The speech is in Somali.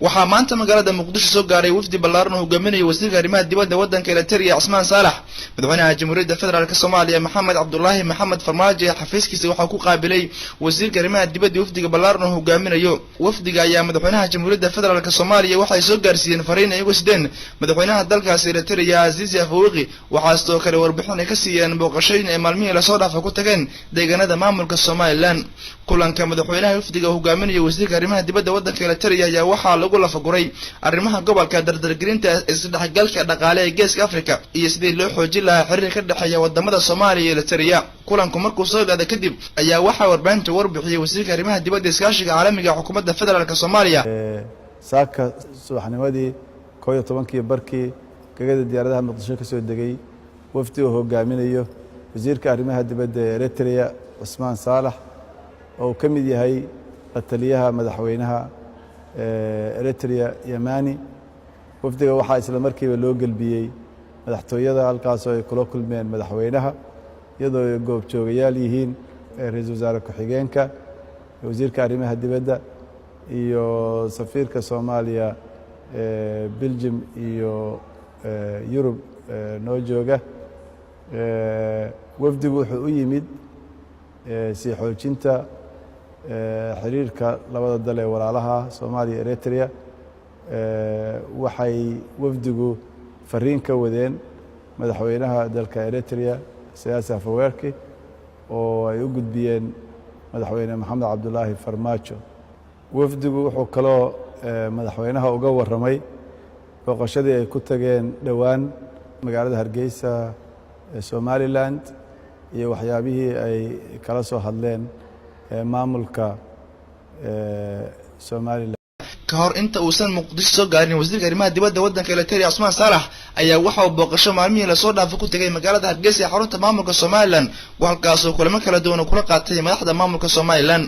waxaa maanta magaalada Muqdisho soo gaaray wafdi ballaaran oo hogaaminaya wasiirka arrimaha dibadda waddanka Eritrea Cusmaan Saalax madaxweynaha Jamhuuriyadda Federaalka Soomaaliya Maxamed Cabdullaahi Maxamed Farmaajo xafiiskiisa waxa ku qaabilay wasiirka arrimaha dibadda wafdiga ballaaran oo hogaaminayo wafdiga ayaa madaxweynaha Jamhuuriyadda Federaalka Soomaaliya waxay soo gaarsiiyeen fariin ay ugu sideen madaxweynaha dalkaas Eritrea Aziz Afwerki waxaa sidoo kale warbixin ay ka siiyeen booqashooyin ay maalmihii la soo dhaafay ku tageen deegaanada maamulka Somaliland kulanka madaxweynaha wafdiga hogaaminaya wasiirka arrimaha dibadda waddanka Eritrea ayaa waxaa lagu lafaguray arrimaha gobolka dardargelinta isdhexgalka dhaqaale ee Geeska Afrika iyo sidii loo xoojin lahaa xiriirka ka dhaxeeya wadamada Soomaaliya iyo Eritrea kulanku markuu soo gaaday kadib ayaa waxa warbaahinta warbixiyay wasiirka arrimaha dibadda iskaashiga caalamiga xukuumadda federaalka Soomaaliya saaka subaxnimadii 11 barkii gagada diyaaradaha Muqdisho ka soo degay wafdi oo hogaaminayo wasiirka arrimaha dibadda ee Eritrea Cusmaan Saalax oo ka mid yahay taliyaha madaxweynaha Eritrea Yamani wafdiga waxa isla markiiba loo galbiyay madaxtooyada halkaas oo ay kula kulmeen madaxweynaha iyadoo goob joogayaal yihiin ra'iisul wasaare ku-xigeenka wasiirka arrimaha dibadda iyo safiirka Soomaaliya Belgium iyo Europe noo jooga wafdigu wuxuu u yimid si xoojinta xiriirka labada dal ee walaalaha Soomaaliya Eritrea waxay wafdigu fariin ka wadeen madaxweynaha dalka Eritrea Aziz Afwerki oo ay u gudbiyeen madaxweyne Maxamed Cabdullaahi Farmaajo wafdigu wuxuu kaloo madaxweynaha uga waramay booqashadii ay ku tageen dhawaan magaalada Hargeysa Somaliland iyo waxyaabihii ay kala soo hadleen maamulka Somaliland kahor inta uusan Muqdisho soo gaarin wasiirka arrimaha dibadda waddanka Eritrea Cusmaan Saalax ayaa waxa uu booqasho maalmihii la soo dhaafay ku tagay magaalada Hargeysa ee xarunta maamulka Somaliland halkaas oo kulamo kala duwan kula qaatay madaxda maamulka Somaliland